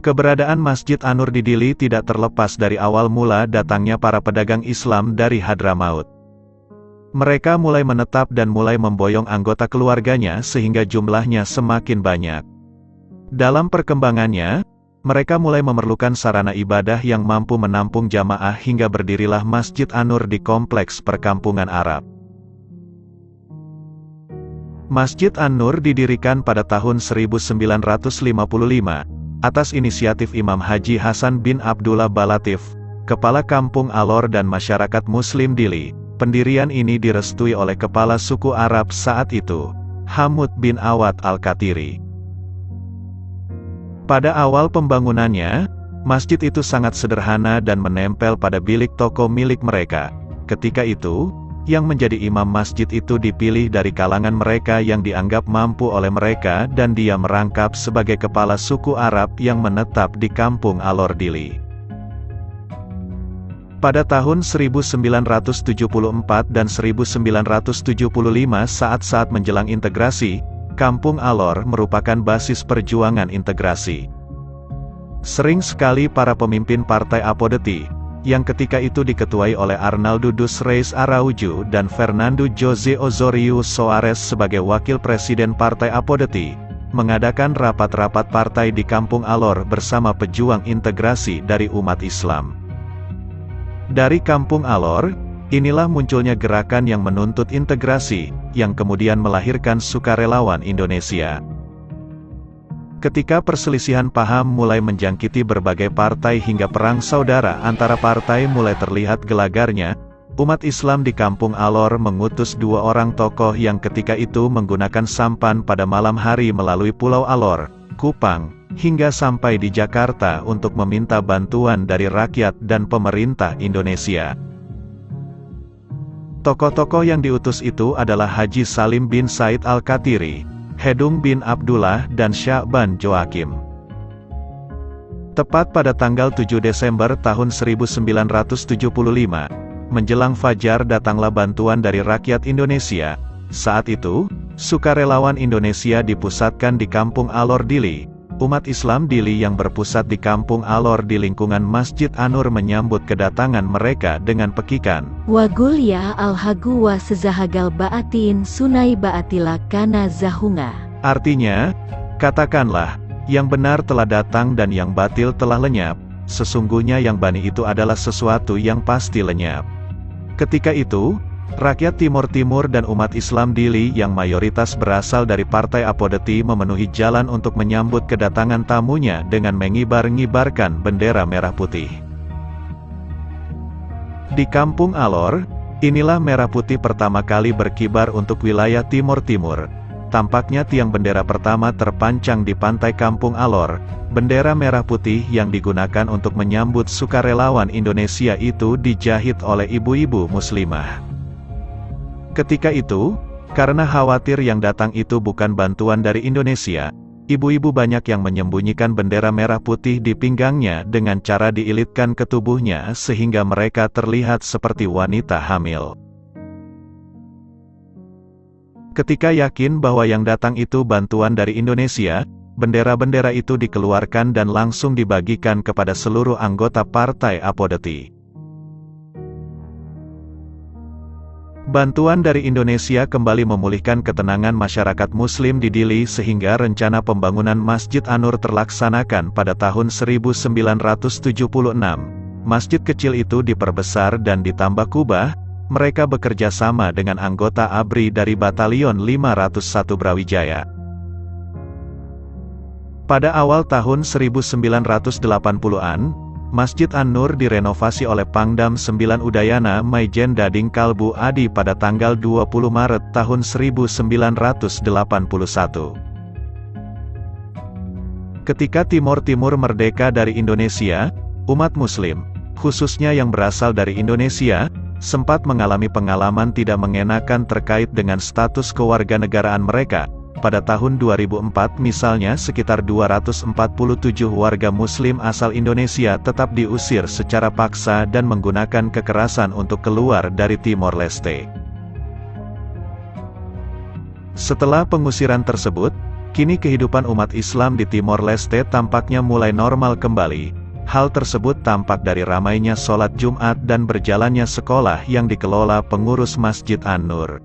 Keberadaan Masjid An-Nur di Dili tidak terlepas dari awal mula datangnya para pedagang Islam dari Hadramaut. Mereka mulai menetap dan mulai memboyong anggota keluarganya sehingga jumlahnya semakin banyak. Dalam perkembangannya, mereka mulai memerlukan sarana ibadah yang mampu menampung jamaah hingga berdirilah Masjid An-Nur di kompleks perkampungan Arab. Masjid An-Nur didirikan pada tahun 1955, atas inisiatif Imam Haji Hasan bin Abdullah Balatif, Kepala Kampung Alor dan masyarakat Muslim Dili. Pendirian ini direstui oleh kepala suku Arab saat itu, Hamud bin Awad Al-Katiri. Pada awal pembangunannya, masjid itu sangat sederhana dan menempel pada bilik toko milik mereka. Ketika itu, yang menjadi imam masjid itu dipilih dari kalangan mereka yang dianggap mampu oleh mereka dan dia merangkap sebagai kepala suku Arab yang menetap di kampung Alor Dili. Pada tahun 1974 dan 1975 saat-saat menjelang integrasi, Kampung Alor merupakan basis perjuangan integrasi. Sering sekali para pemimpin Partai Apodeti, yang ketika itu diketuai oleh Arnaldo dos Reis Araujo dan Fernando José Osorio Soares sebagai wakil presiden Partai Apodeti, mengadakan rapat-rapat partai di Kampung Alor bersama pejuang integrasi dari umat Islam. Dari Kampung Alor, inilah munculnya gerakan yang menuntut integrasi, yang kemudian melahirkan Sukarelawan Indonesia. Ketika perselisihan paham mulai menjangkiti berbagai partai hingga perang saudara antara partai mulai terlihat gelagarnya, umat Islam di Kampung Alor mengutus dua orang tokoh yang ketika itu menggunakan sampan pada malam hari melalui Pulau Alor, Kupang, hingga sampai di Jakarta untuk meminta bantuan dari rakyat dan pemerintah Indonesia. Tokoh-tokoh yang diutus itu adalah Haji Salim bin Said Al-Katiri, Hedung bin Abdullah dan Sya'ban Joakim. Tepat pada tanggal 7 Desember tahun 1975, menjelang fajar datanglah bantuan dari rakyat Indonesia. Saat itu, Sukarelawan Indonesia dipusatkan di Kampung Alor Dili. Umat Islam Dili yang berpusat di Kampung Alor di lingkungan Masjid An-Nur menyambut kedatangan mereka dengan pekikan. Wa gulya al-hagu wa sezahagal ba'atin sunai ba'atila kana zahunga. Artinya, katakanlah, yang benar telah datang dan yang batil telah lenyap, sesungguhnya yang bani itu adalah sesuatu yang pasti lenyap. Ketika itu, rakyat Timur Timur dan umat Islam Dili yang mayoritas berasal dari Partai Apodeti memenuhi jalan untuk menyambut kedatangan tamunya dengan mengibar-ngibarkan bendera merah putih. Di Kampung Alor, inilah merah putih pertama kali berkibar untuk wilayah Timur Timur. Tampaknya tiang bendera pertama terpancang di pantai Kampung Alor. Bendera merah putih yang digunakan untuk menyambut sukarelawan Indonesia itu dijahit oleh ibu-ibu muslimah. Ketika itu, karena khawatir yang datang itu bukan bantuan dari Indonesia, ibu-ibu banyak yang menyembunyikan bendera merah putih di pinggangnya dengan cara diilitkan ke tubuhnya sehingga mereka terlihat seperti wanita hamil. Ketika yakin bahwa yang datang itu bantuan dari Indonesia, bendera-bendera itu dikeluarkan dan langsung dibagikan kepada seluruh anggota Partai Apodeti. Bantuan dari Indonesia kembali memulihkan ketenangan masyarakat Muslim di Dili sehingga rencana pembangunan Masjid An-Nur terlaksanakan pada tahun 1976. Masjid kecil itu diperbesar dan ditambah kubah. Mereka bekerja sama dengan anggota ABRI dari Batalion 501 Brawijaya. Pada awal tahun 1980-an, Masjid An-Nur direnovasi oleh Pangdam 9 Udayana Maijen Dading Kalbu Adi pada tanggal 20 Maret tahun 1981. Ketika Timur Timur merdeka dari Indonesia, umat Muslim, khususnya yang berasal dari Indonesia, sempat mengalami pengalaman tidak mengenakan terkait dengan status kewarganegaraan mereka. Pada tahun 2004 misalnya sekitar 247 warga Muslim asal Indonesia tetap diusir secara paksa dan menggunakan kekerasan untuk keluar dari Timor Leste. Setelah pengusiran tersebut, Kini kehidupan umat Islam di Timor Leste tampaknya mulai normal kembali. Hal tersebut tampak dari ramainya sholat Jumat dan berjalannya sekolah yang dikelola pengurus Masjid An-Nur.